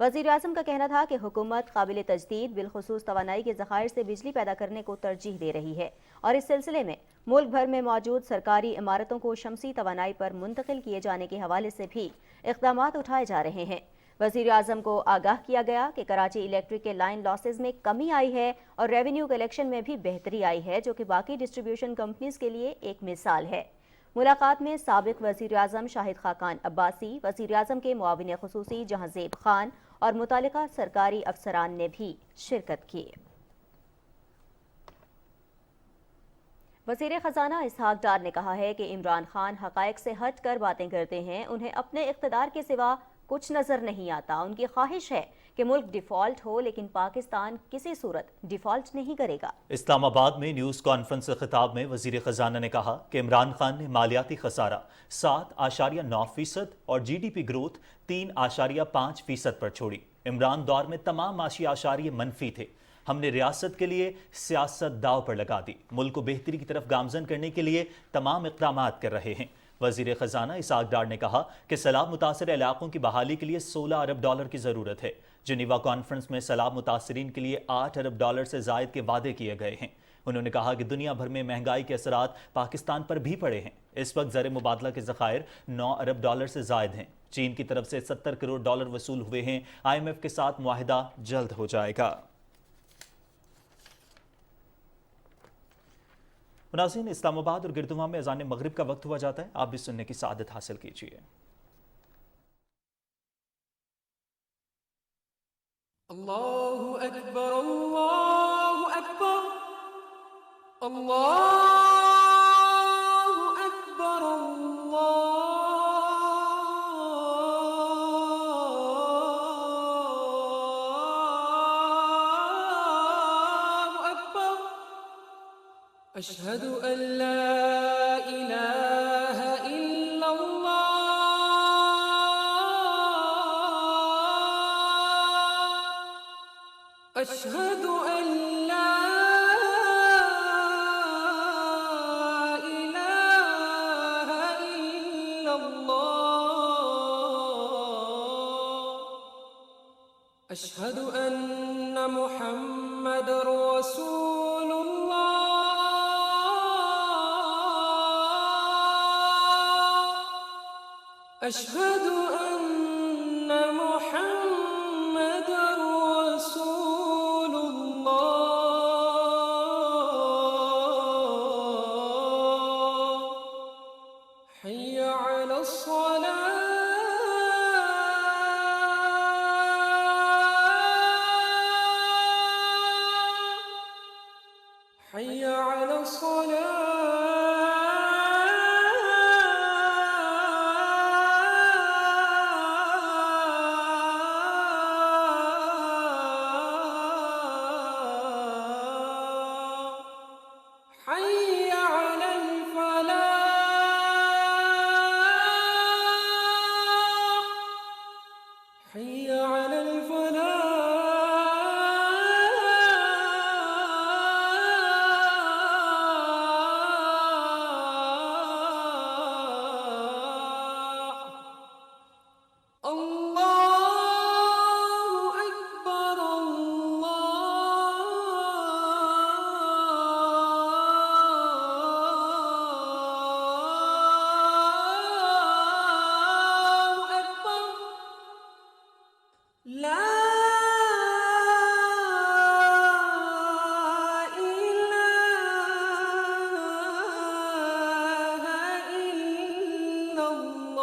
وزیر اعظم کا کہنا تھا کہ حکومت قابل تجدید بالخصوص توانائی کے ذخائر سے بجلی پیدا کرنے کو ترجیح دے رہی ہے اور اس سلسلے میں ملک بھر میں موجود سرکاری عمارتوں کو شمسی توانائی پر منتقل کیے جانے کے حوالے سے بھی اقدامات اٹھائے جا رہے ہیں۔ وزیر اعظم کو آگاہ کیا گیا کہ کراچی الیکٹرک کے لائن لاسز میں کمی آئی ہے اور ریونیو کلیکشن میں بھی بہتری آئی ہے، جو کہ باقی ڈسٹریبیوشن کمپنیز کے لیے ایک مثال ہے۔ ملاقات میں سابق وزیر اعظم شاہد خاقان عباسی، وزیر اعظم کے معاون خصوصی جہاں زیب خان اور متعلقہ سرکاری افسران نے بھی شرکت کی۔ وزیر خزانہ اسحاق ڈار نے کہا ہے کہ عمران خان حقائق سے ہٹ کر باتیں کرتے ہیں، انہیں اپنے اقتدار کے سوا کچھ نظر نہیں آتا۔ ان کی خواہش ہے کہ ملک ڈیفالٹ ہو، لیکن پاکستان کسی صورت ڈیفالٹ نہیں کرے گا۔ اسلام آباد میں نیوز کانفرنس سے خطاب میں وزیر خزانہ نے کہا کہ عمران خان نے مالیاتی خسارہ 7.9% اور جی ڈی پی گروتھ 3.5% پر چھوڑی۔ عمران دور میں تمام معاشی اعشاریے منفی تھے۔ ہم نے ریاست کے لیے سیاست داؤ پر لگا دی، ملک کو بہتری کی طرف گامزن کرنے کے لیے تمام اقدامات کر رہے ہیں۔ وزیر خزانہ اسحاق ڈار نے کہا کہ سیلاب متاثرہ علاقوں کی بحالی کے لیے $16 ارب کی ضرورت ہے۔ جنیوا کانفرنس میں سیلاب متاثرین کے لیے $8 ارب سے زائد کے وعدے کیے گئے ہیں۔ انہوں نے کہا کہ دنیا بھر میں مہنگائی کے اثرات پاکستان پر بھی پڑے ہیں۔ اس وقت زر مبادلہ کے ذخائر $9 ارب سے زائد ہیں۔ چین کی طرف سے $70 کروڑ وصول ہوئے ہیں۔ IMF کے ساتھ معاہدہ جلد ہو جائے گا۔ ناظرین، اسلام آباد اور گردوان میں اذان مغرب کا وقت ہوا جاتا ہے، آپ بھی سننے کی سعادت حاصل کیجیے۔ اللہ اکبر اللہ اکبر اللہ اکبر اللہ اکبر اشہد ان لا الہ الا اللہ اشہد ان لا الہ الا اللہ اشہد ان محمد رسول اللہ اشہد ان محمد رسول اللہ حی علی الصلاة حي على الصلاة حي على الفلاح حي على الفلاح اللہ اکبر اللہ اکبر لا الہ الا اللہ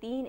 3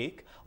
1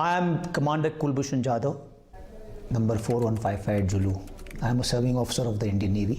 I am Commander Kulbhushan Jadhav, number 4155 Zulu. I am a serving officer of the Indian Navy.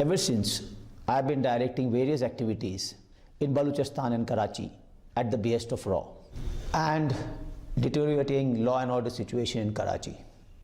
Ever since, I have been directing various activities in Balochistan and Karachi at the behest of RAW and deteriorating law and order situation in Karachi.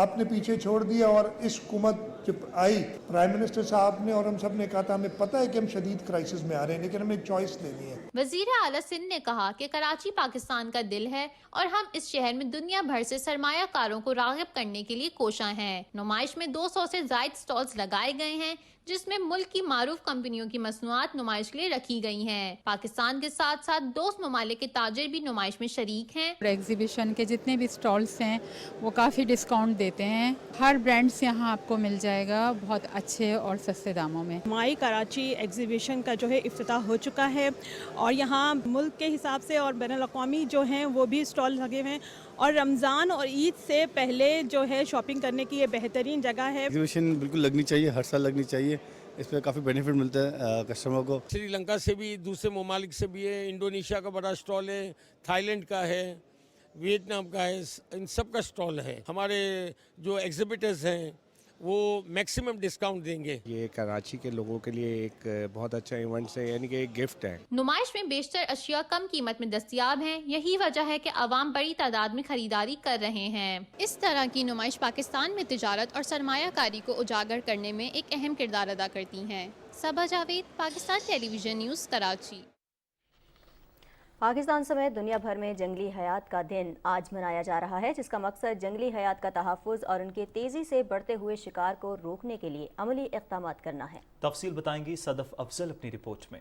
آپ نے پیچھے چھوڑ دیا اور اس حکومت جب i prime minister صاحب نے اور ہم سب نے کہا تھا ہمیں پتہ ہے کہ ہم شدید کرائسس میں آ رہے ہیں لیکن ہمیں چوائس لینی ہے. وزیر اعلیٰ سندھ نے کہا کہ کراچی پاکستان کا دل ہے اور ہم اس شہر میں دنیا بھر سے سرمایہ کاروں کو راغب کرنے کے لیے کوشاں ہیں. نمائش میں 200 سے زائد سٹالز لگائے گئے ہیں جس میں ملک کی معروف کمپنیوں کی مصنوعات نمائش کے لیے رکھی گئی ہیں. پاکستان کے ساتھ ساتھ دوست ممالک کے تاجر بھی نمائش میں شریک ہیں. ایگزیبیشن کے جتنے بھی سٹالز ہیں وہ کافی ڈسکاؤنٹ دیتے ہیں. ہر برانڈز یہاں آپ کو مل جائے گا بہت اچھے اور سستے داموں میں. مائی کراچی ایگزیبیشن کا جو ہے افتتاح ہو چکا ہے اور یہاں ملک کے حساب سے اور بین الاقوامی جو ہیں وہ بھی سٹال لگے ہوئے ہیں اور رمضان اور عید سے پہلے جو ہے شاپنگ کرنے کی یہ بہترین جگہ ہے. ایگزیبیشن بالکل لگنی چاہیے, ہر سال لگنی چاہیے. اس پہ کافی بینیفٹ ملتا ہے کسٹمر کو. سری لنکا سے بھی, دوسرے ممالک سے بھی ہے, انڈونیشیا کا بڑا سٹال ہے, تھائی لینڈ کا ہے, ویتنام کا ہے, ان سب کا سٹال ہے. ہمارے جو ایگزیبیٹرز ہیں وہ میکسیمم ڈسکاؤنٹ دیں گے. یہ کراچی کے لوگوں کے لیے ایک بہت اچھا ایونٹ ہے, یعنی کہ ایک گفٹ ہے. نمائش میں بیشتر اشیاء کم قیمت میں دستیاب ہیں. یہی وجہ ہے کہ عوام بڑی تعداد میں خریداری کر رہے ہیں. اس طرح کی نمائش پاکستان میں تجارت اور سرمایہ کاری کو اجاگر کرنے میں ایک اہم کردار ادا کرتی ہیں. صبا جاوید, پاکستان ٹیلی ویژن نیوز, کراچی. پاکستان سمیت دنیا بھر میں جنگلی حیات کا دن آج منایا جا رہا ہے جس کا مقصد جنگلی حیات کا تحفظ اور ان کے تیزی سے بڑھتے ہوئے شکار کو روکنے کے لیے عملی اقدامات کرنا ہے. تفصیل بتائیں گی صدف افضل اپنی رپورٹ میں.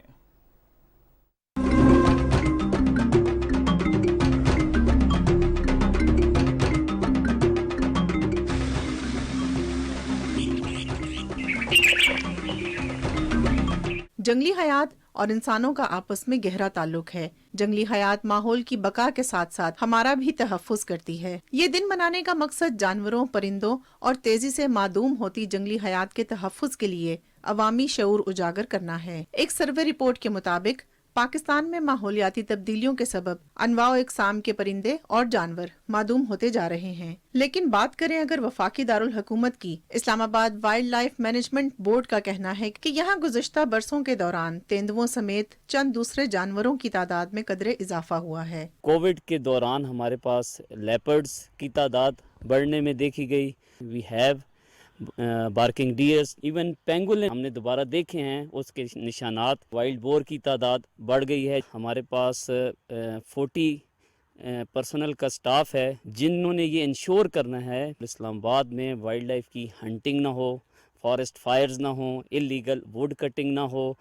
جنگلی حیات اور انسانوں کا آپس میں گہرا تعلق ہے. جنگلی حیات ماحول کی بقا کے ساتھ ساتھ ہمارا بھی تحفظ کرتی ہے. یہ دن منانے کا مقصد جانوروں, پرندوں اور تیزی سے معدوم ہوتی جنگلی حیات کے تحفظ کے لیے عوامی شعور اجاگر کرنا ہے. ایک سروے رپورٹ کے مطابق پاکستان میں ماحولیاتی تبدیلیوں کے سبب انواع و اقسام کے پرندے اور جانور معدوم ہوتے جا رہے ہیں. لیکن بات کریں اگر وفاقی دارالحکومت کی, اسلام آباد وائلڈ لائف مینجمنٹ بورڈ کا کہنا ہے کہ یہاں گزشتہ برسوں کے دوران تیندووں سمیت چند دوسرے جانوروں کی تعداد میں قدرے اضافہ ہوا ہے. کووڈ کے دوران ہمارے پاس لیپرڈز کی تعداد بڑھنے میں دیکھی گئی. وی ہیو بارکنگ ڈیئرز, ایون پینگولن ہم نے دوبارہ دیکھے ہیں, اس کے نشانات. وائلڈ بور کی تعداد بڑھ گئی ہے. ہمارے پاس 40 پرسنل کا سٹاف ہے جنہوں نے یہ انشور کرنا ہے اسلام آباد میں وائلڈ لائف کی ہنٹنگ نہ ہو, فارسٹ فائرز نہ ہوں, انلیگل ووڈ کٹنگ نہ ہو,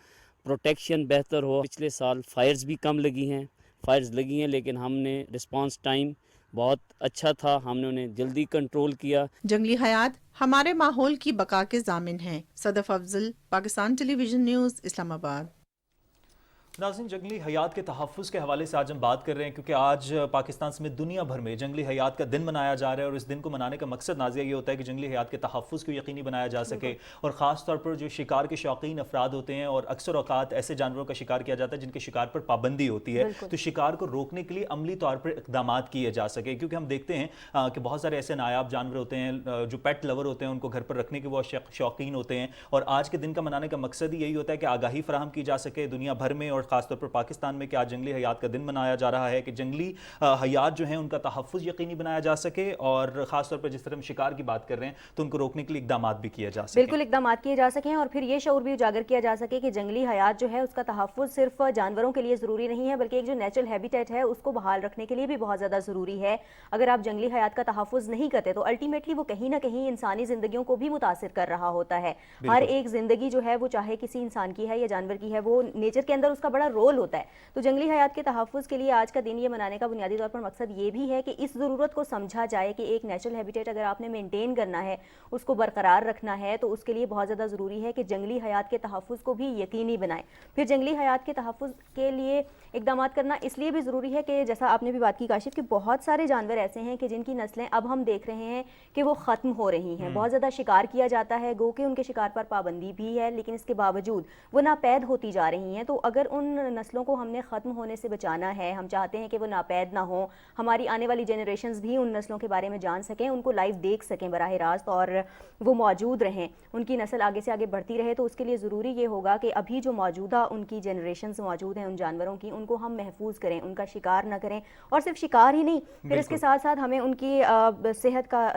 پروٹیکشن بہتر ہو. پچھلے سال فائرز بھی کم لگی ہیں لیکن ہم نے رسپانس ٹائم بہت اچھا تھا, ہم نے انہیں جلدی کنٹرول کیا. جنگلی حیات ہمارے ماحول کی بقا کے ضامن ہیں. صدف افضل, پاکستان ٹیلی ویژن نیوز, اسلام آباد. ناظرین, جنگلی حیات کے تحفظ کے حوالے سے آج ہم بات کر رہے ہیں کیونکہ آج پاکستان سمیت دنیا بھر میں جنگلی حیات کا دن منایا جا رہا ہے اور اس دن کو منانے کا مقصد نازیہ یہ ہوتا ہے کہ جنگلی حیات کے تحفظ کو یقینی بنایا جا سکے اور خاص طور پر جو شکار کے شوقین افراد ہوتے ہیں اور اکثر اوقات ایسے جانوروں کا شکار کیا جاتا ہے جن کے شکار پر پابندی ہوتی ہے, تو شکار کو روکنے کے لیے عملی طور پر اقدامات کیے جا سکے. کیونکہ ہم دیکھتے ہیں کہ بہت سارے ایسے نایاب جانور ہوتے ہیں جو پیٹ لور ہوتے ہیں, ان کو گھر پر رکھنے کے وہ شوقین ہوتے ہیں اور آج کے دن کا منانے کا مقصد ہی یہی ہوتا ہے کہ آگاہی فراہم کی جا سکے دنیا بھر میں اور خاص طور پر پاکستان میں کہ آج جنگلی حیات کا دن منایا جا رہا ہے کہ جنگلی حیات جو ہیں ان کا تحفظ یقینی بنایا جا سکے اور خاص طور پر جس طرح ہم شکار کی بات کر رہے ہیں تو ان کو روکنے کے لیے اقدامات بھی کیے جا سکیں. بالکل اقدامات کیے جا سکیں اور پھر یہ شعور بھی اجاگر کیا جا سکے کہ جنگلی حیات جو ہے اس کا تحفظ صرف جانوروں کے لیے ضروری نہیں ہے بلکہ ایک جو نیچرل ہیبیٹیٹ ہے اس کو بحال رکھنے کے لیے بھی بہت زیادہ ضروری ہے. اگر آپ جنگلی حیات کا تحفظ نہیں کرتے تو الٹیمیٹلی وہ کہیں نہ کہیں انسانی زندگیوں کو بھی متاثر کر رہا ہوتا ہے. ہر ایک زندگی جو ہے وہ چاہے کسی انسان کی ہے یا جانور کی ہے, وہ نیچر کے اندر اس کا بڑا رول ہوتا ہے. تو جنگلی حیات کے تحفظ کے لیے آج کا دن یہ منانے کا بنیادی طور پر مقصد یہ بھی ہے کہ اس ضرورت کو سمجھا جائے کہ ایک نیچرل ہیبیٹیٹ اگر آپ نے مینٹین کرنا ہے, اس کو برقرار رکھنا ہے, تو اس کے لیے بہت زیادہ ضروری ہے کہ جنگلی حیات کے تحفظ کو بھی یقینی بنائیں. پھر جنگلی حیات کے تحفظ کے لیے اقدامات کرنا اس لیے بھی ضروری ہے کہ جیسا آپ نے بھی بات کی کاشف کہ بہت سارے جانور ایسے ہیں کہ جن کی نسلیں اب ہم دیکھ رہے ہیں کہ وہ ختم ہو رہی ہیں. بہت زیادہ شکار کیا جاتا ہے, گو کہ ان کے شکار پر پابندی بھی ہے لیکن اس کے باوجود وہ ناپید ہوتی جا رہی ہیں. تو اگر ان نسلوں کو ہم نے ختم ہونے سے بچانا ہے. ہم چاہتے ہیں کہ وہ ناپید نہ ہوں, ہماری آنے والی جنریشنز بھی ان نسلوں کے بارے میں جان سکیں, ان کو لائیو دیکھ سکیں براہ راست, اور وہ موجود رہیں, ان کی نسل آگے سے آگے بڑھتی رہے. تو اس کے لیے ضروری یہ ہوگا کہ ابھی جو موجودہ ان کی جنریشنز موجود ہیں ان جانوروں کی, ان کو ہم محفوظ کریں, ان کا شکار نہ کریں, اور صرف شکار ہی نہیں, پھر اس کے ساتھ ساتھ ہمیں ان کی صحت کا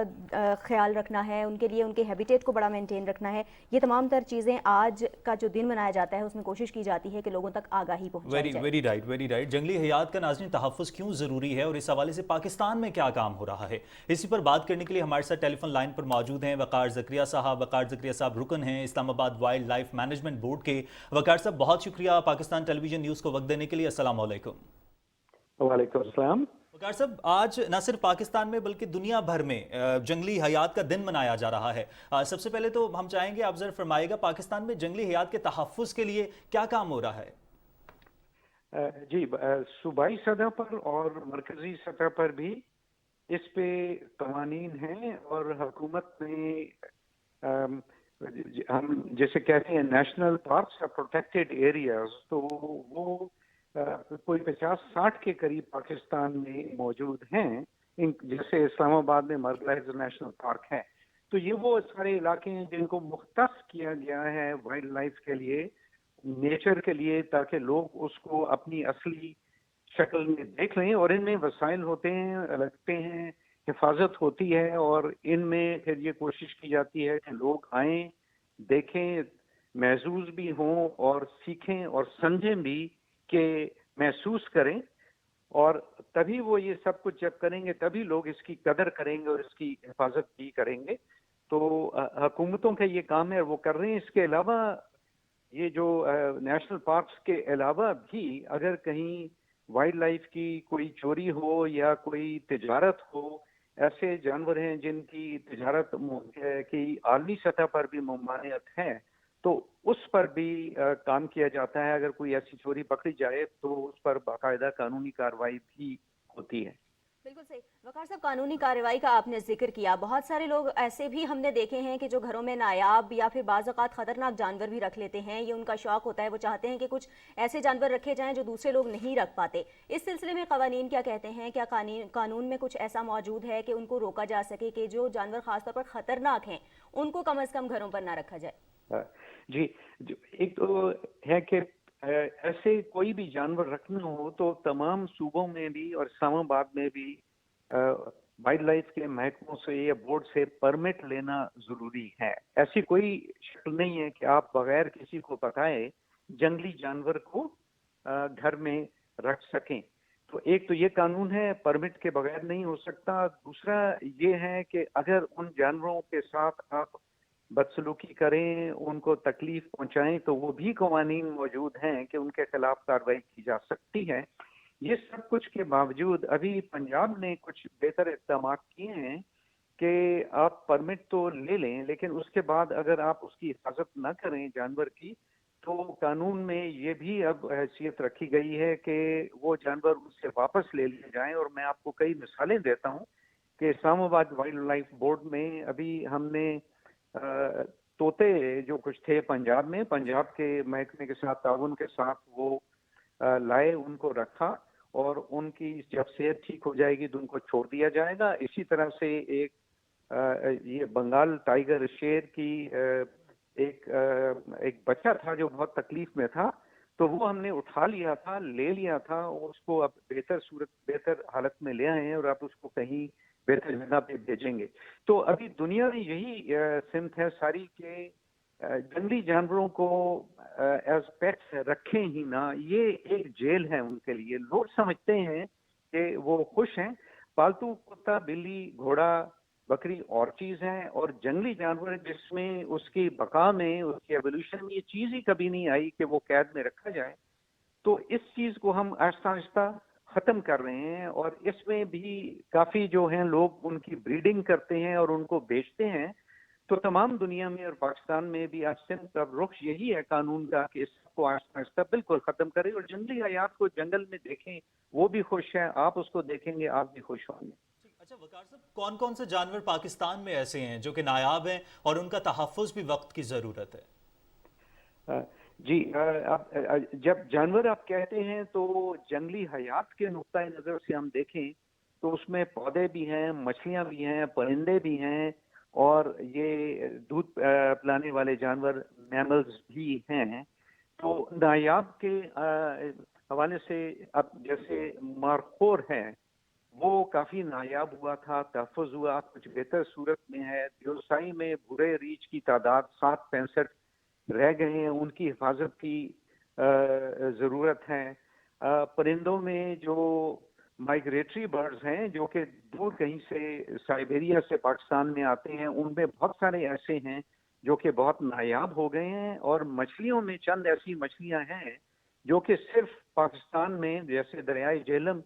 خیال رکھنا ہے, ان کے لیے ان کے ہیبیٹیٹ کو بڑا مینٹین رکھنا ہے. یہ تمام تر چیزیں آج کا جو دن منایا جاتا ہے اس میں کوشش کی جاتی ہے کہ لوگوں تک آگاہی پہنچائی جائے. Very right. جنگلی حیات کا ناظرین تحفظ کیوں ضروری ہے اور اس حوالے سے پاکستان میں کیا کام ہو رہا ہے, اسی پر بات کرنے کے لیے ہمارے ساتھ ٹیلی فون لائن پر موجود ہیں وقار زکریا صاحب. وقار زکریا صاحب رکن ہیں اسلام آباد وائلڈ لائف مینجمنٹ بورڈ کے. وقار صاحب بہت شکریہ پاکستان ٹیلی ویژن نیوز کو وقت دینے کے لیے. السلام علیکم. وعلیکم السلام. وقار صاحب, آج نہ صرف پاکستان میں بلکہ دنیا بھر میں جنگلی حیات کا دن منایا جا رہا ہے. سب سے پہلے تو ہم چاہیں گے آپ ذرا فرمائے گا پاکستان میں جنگلی حیات کے تحفظ کے لیے کیا کام ہو رہا ہے؟ جی, صوبائی سطح پر اور مرکزی سطح پر بھی اس پہ قوانین ہیں, اور حکومت نے ہم جیسے کہتے ہیں نیشنل پارکس اور پروٹیکٹڈ ایریاز, تو وہ کوئی 50-60 کے قریب پاکستان میں موجود ہیں. جیسے اسلام آباد میں مرگلائز نیشنل پارک ہے, تو یہ وہ سارے علاقے ہیں جن کو مختص کیا گیا ہے وائلڈ لائف کے لیے, نیچر کے لیے, تاکہ لوگ اس کو اپنی اصلی شکل میں دیکھ لیں. اور ان میں وسائل ہوتے ہیں, لگتے ہیں, حفاظت ہوتی ہے, اور ان میں پھر یہ کوشش کی جاتی ہے کہ لوگ آئیں, دیکھیں, محظوظ بھی ہوں اور سیکھیں اور سمجھیں بھی کہ محسوس کریں. اور تبھی وہ یہ سب کچھ جب کریں گے تبھی لوگ اس کی قدر کریں گے اور اس کی حفاظت بھی کریں گے. تو حکومتوں کا یہ کام ہے, وہ کر رہے ہیں. اس کے علاوہ یہ جو نیشنل پارکس کے علاوہ بھی اگر کہیں وائلڈ لائف کی کوئی چوری ہو یا کوئی تجارت ہو, ایسے جانور ہیں جن کی تجارت کی عالمی سطح پر بھی ممانعت ہے, تو اس پر بھی کام کیا جاتا ہے. اگر کوئی ایسی چوری پکڑی جائے تو اس پر باقاعدہ قانونی کارروائی بھی ہوتی ہے. بالکل صحیح. وقار صاحب, قانونی کارروائی کا آپ نے ذکر کیا. بہت سارے لوگ ایسے بھی ہم نے دیکھے ہیں کہ جو گھروں میں نایاب یا پھر بعض اوقات خطرناک جانور بھی رکھ لیتے ہیں. یہ ان کا شوق ہوتا ہے, وہ چاہتے ہیں کہ کچھ ایسے جانور رکھے جائیں جو دوسرے لوگ نہیں رکھ پاتے. اس سلسلے میں قوانین کیا کہتے ہیں؟ کیا قانون میں کچھ ایسا موجود ہے کہ ان کو روکا جا سکے کہ جو جانور خاص طور پر خطرناک ہیں ان کو کم از کم گھروں پر نہ رکھا جائے؟ جی, ایک تو ہے کہ ایسے کوئی بھی جانور رکھنا ہو تو تمام صوبوں میں بھی اور اسلام آباد میں بھی وائلڈ لائف کے محکموں سے یا بورڈ سے پرمٹ لینا ضروری ہے. ایسی کوئی شکل نہیں ہے کہ آپ بغیر کسی کو بتائے جنگلی جانور کو گھر میں رکھ سکیں. تو ایک تو یہ قانون ہے, پرمٹ کے بغیر نہیں ہو سکتا. دوسرا یہ ہے کہ اگر ان جانوروں کے ساتھ آپ بدسلوکی کریں, ان کو تکلیف پہنچائیں, تو وہ بھی قوانین موجود ہیں کہ ان کے خلاف کارروائی کی جا سکتی ہے. یہ سب کچھ کے باوجود ابھی پنجاب نے کچھ بہتر اقدامات کیے ہیں کہ آپ پرمٹ تو لے لیں, لیکن اس کے بعد اگر آپ اس کی حفاظت نہ کریں جانور کی, تو قانون میں یہ بھی اب حیثیت رکھی گئی ہے کہ وہ جانور اس سے واپس لے لیے جائیں. اور میں آپ کو کئی مثالیں دیتا ہوں کہ اسلام آباد وائلڈ لائف بورڈ میں ابھی ہم نے طوطے جو کچھ تھے پنجاب میں, پنجاب کے محکمے کے ساتھ تعاون کے ساتھ وہ لائے, ان کو رکھا, اور ان کی جب صحت ٹھیک ہو جائے گی تو ان کو چھوڑ دیا جائے گا. اسی طرح سے یہ بنگال ٹائیگر شیر کی ایک بچہ تھا جو بہت تکلیف میں تھا, تو وہ ہم نے اٹھا لیا تھا, لے لیا تھا, اور اس کو اب بہتر حالت میں لے آئے ہیں, اور آپ اس کو کہیں بہتر جگہ پہ بھیجیں گے. تو ابھی دنیا میں یہی سمت ہے ساری کہ جنگلی جانوروں کو ایز پیٹس رکھیں ہی نہ. یہ ایک جیل ہے ان کے لیے. لوگ سمجھتے ہیں کہ وہ خوش ہیں. پالتو کتا, بلی, گھوڑا, بکری اور چیز ہیں, اور جنگلی جانور جس میں اس کی بقا میں, اس کی ایوولوشن میں یہ چیز ہی کبھی نہیں آئی کہ وہ قید میں رکھا جائے. تو اس چیز کو ہم آہستہ آہستہ ختم کر رہے ہیں, اور اس میں بھی کافی جو ہیں لوگ ان کی بریڈنگ کرتے ہیں اور ان کو بیچتے ہیں. تو تمام دنیا میں اور پاکستان میں بھی آج سمت اب رخ یہی ہے قانون کا کہ اس کو آہستہ آہستہ بالکل ختم کریں, اور جنگلی حیات کو جنگل میں دیکھیں, وہ بھی خوش ہیں, آپ اس کو دیکھیں گے آپ بھی خوش ہوں گے. اچھا وقار صاحب, کون کون سے جانور پاکستان میں ایسے ہیں جو کہ نایاب ہیں اور ان کا تحفظ بھی وقت کی ضرورت ہے؟ جی جب جانور آپ کہتے ہیں تو جنگلی حیات کے نقطۂ نظر سے ہم دیکھیں تو اس میں پودے بھی ہیں، مچھلیاں بھی ہیں، پرندے بھی ہیں، اور یہ دودھ پلانے والے جانور میملز بھی ہیں. تو نایاب کے حوالے سے اب جیسے مارخور ہے وہ کافی نایاب ہوا تھا، تحفظ ہوا، کچھ بہتر صورت میں ہے. دیوسائی میں بھورے ریچھ کی تعداد 765 رہ گئے ہیں، ان کی حفاظت کی ضرورت ہے. پرندوں میں جو مائگریٹری برڈز ہیں جو کہ دور کہیں سے سائبیریا سے پاکستان میں آتے ہیں، ان میں بہت سارے ایسے ہیں جو کہ بہت نایاب ہو گئے ہیں. اور مچھلیوں میں چند ایسی مچھلیاں ہیں جو کہ صرف پاکستان میں جیسے دریائے جہلم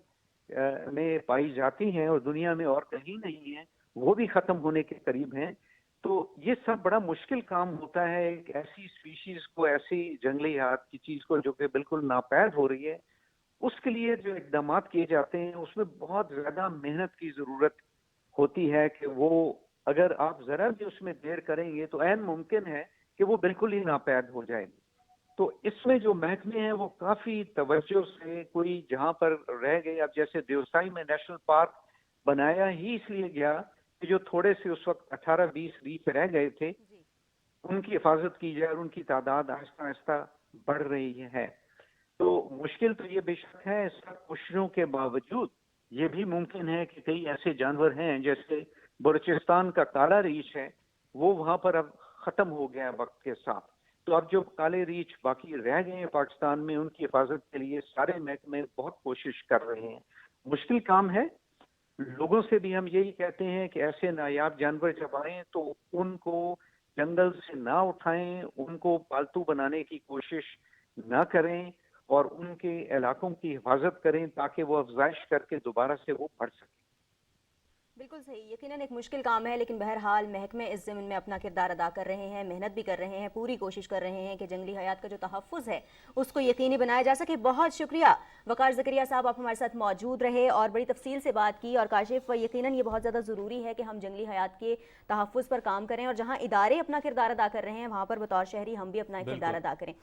میں پائی جاتی ہیں اور دنیا میں اور کہیں نہیں ہیں، وہ بھی ختم ہونے کے قریب ہیں. تو یہ سب بڑا مشکل کام ہوتا ہے ایک ایسی سپیشیز کو، ایسی جنگلی حیات کی چیز کو جو کہ بالکل ناپید ہو رہی ہے، اس کے لیے جو اقدامات کیے جاتے ہیں اس میں بہت زیادہ محنت کی ضرورت ہوتی ہے کہ وہ اگر آپ ذرا بھی اس میں دیر کریں گے تو عین ممکن ہے کہ وہ بالکل ہی ناپید ہو جائے گی. تو اس میں جو محکمے ہیں وہ کافی توجہ سے کوئی جہاں پر رہ گئے، اب جیسے دیوسائی میں نیشنل پارک بنایا ہی اس لیے گیا کہ جو تھوڑے سے اس وقت 18-20 ریچھ رہ گئے تھے ان کی حفاظت کی جائے اور ان کی تعداد آہستہ آہستہ بڑھ رہی ہے. تو مشکل تو یہ بے شک ہے، اس سب کوششوں کے باوجود یہ بھی ممکن ہے کہ کئی ایسے جانور ہیں جیسے بلوچستان کا کالا ریچھ ہے، وہ وہاں پر اب ختم ہو گیا وقت کے ساتھ. تو اب جو کالے ریچھ باقی رہ گئے ہیں پاکستان میں، ان کی حفاظت کے لیے سارے محکمے بہت کوشش کر رہے ہیں. مشکل کام ہے. لوگوں سے بھی ہم یہی کہتے ہیں کہ ایسے نایاب جانور جب آئیں تو ان کو جنگل سے نہ اٹھائیں، ان کو پالتو بنانے کی کوشش نہ کریں اور ان کے علاقوں کی حفاظت کریں تاکہ وہ افزائش کر کے دوبارہ سے وہ بڑھ سکیں. بالکل صحیح، یقیناً ایک مشکل کام ہے، لیکن بہرحال محکمے اس ضمن میں اپنا کردار ادا کر رہے ہیں، محنت بھی کر رہے ہیں، پوری کوشش کر رہے ہیں کہ جنگلی حیات کا جو تحفظ ہے اس کو یقینی بنایا جا سکے. بہت شکریہ وقار زکریا صاحب، آپ ہمارے ساتھ موجود رہے اور بڑی تفصیل سے بات کی. اور کاشف، یقیناً یہ بہت زیادہ ضروری ہے کہ ہم جنگلی حیات کے تحفظ پر کام کریں، اور جہاں ادارے اپنا کردار ادا کر رہے ہیں وہاں پر بطور شہری ہم بھی اپنا کردار ادا کریں.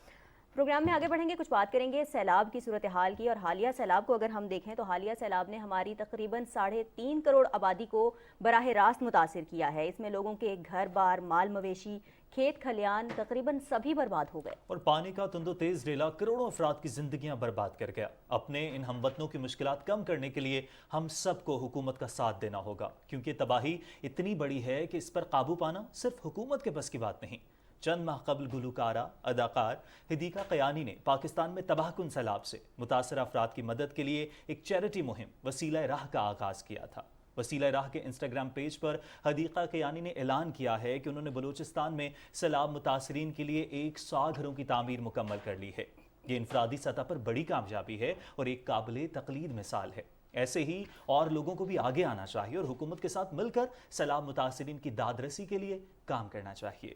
پروگرام میں آگے بڑھیں گے، کچھ بات کریں گے سیلاب کی صورتحال کی. اور حالیہ سیلاب کو اگر ہم دیکھیں تو حالیہ سیلاب نے ہماری تقریباً 3.5 کروڑ آبادی کو براہ راست متاثر کیا ہے. اس میں لوگوں کے گھر بار، مال مویشی، کھیت کھلیان تقریباً سبھی برباد ہو گئے، اور پانی کا تند و تیز ریلا کروڑوں افراد کی زندگیاں برباد کر گیا. اپنے ان ہم وطنوں کی مشکلات کم کرنے کے لیے ہم سب کو حکومت کا ساتھ دینا ہوگا، کیونکہ تباہی اتنی بڑی ہے کہ اس پر قابو پانا صرف حکومت کے بس کی بات نہیں. چند ماہ قبل گلوکارہ اداکار ہدیقہ قیانی نے پاکستان میں تباہ کن سیلاب سے متاثرہ افراد کی مدد کے لیے ایک چیریٹی مہم وسیلہ راہ کا آغاز کیا تھا. وسیلہ راہ کے انسٹاگرام پیج پر ہدیقہ قیانی نے اعلان کیا ہے کہ انہوں نے بلوچستان میں سیلاب متاثرین کے لیے 100 گھروں کی تعمیر مکمل کر لی ہے. یہ انفرادی سطح پر بڑی کامیابی ہے اور ایک قابل تقلید مثال ہے. ایسے ہی اور لوگوں کو بھی آگے آنا چاہیے اور حکومت کے ساتھ مل کر سیلاب متاثرین کی داد رسی کے لیے کام کرنا چاہیے.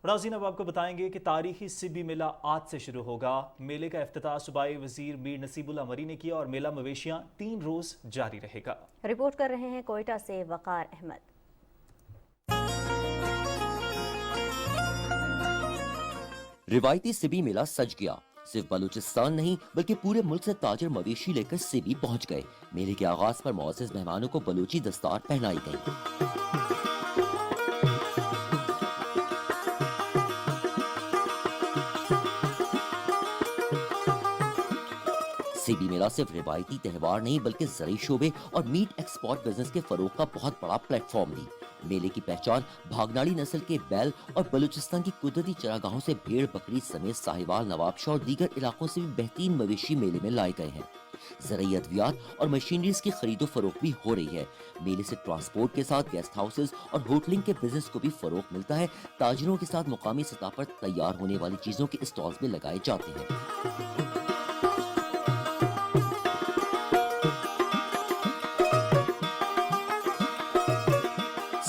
ناظرین، اب آپ کو بتائیں گے کہ تاریخی سبی میلہ آج سے شروع ہوگا. میلے کا افتتاح صوبائی وزیر میر نصیب اللہ مری نے کیا اور میلہ مویشیاں 3 روز جاری رہے گا. رپورٹ کر رہے ہیں کوئٹہ سے وقار احمد. روایتی سبی میلہ سج گیا. صرف بلوچستان نہیں بلکہ پورے ملک سے تاجر مویشی لے کر سبی پہنچ گئے. میلے کے آغاز پر معزز مہمانوں کو بلوچی دستار پہنائی گئی. سبی میلہ صرف روایتی تہوار نہیں بلکہ زرعی شعبے اور میٹ ایکسپورٹ بزنس کے فروغ کا بہت بڑا پلیٹ فارم بھی. میلے کی پہچان بھاگناڑی نسل کے بیل اور بلوچستان کی قدرتی چراگاہوں سے بھیڑ بکری سمیت ساہیوال، نوابشاہ اور دیگر علاقوں سے بھی بہترین مویشی میلے میں لائے گئے ہیں. زرعی ادویات اور مشینریز کی خرید و فروخت بھی ہو رہی ہے. میلے سے ٹرانسپورٹ کے ساتھ گیسٹ ہاؤسز اور ہوٹلنگ کے بزنس کو بھی فروغ ملتا ہے. تاجروں کے ساتھ مقامی سطح پر تیار ہونے والی چیزوں کے اسٹالز بھی لگائے جاتے ہیں.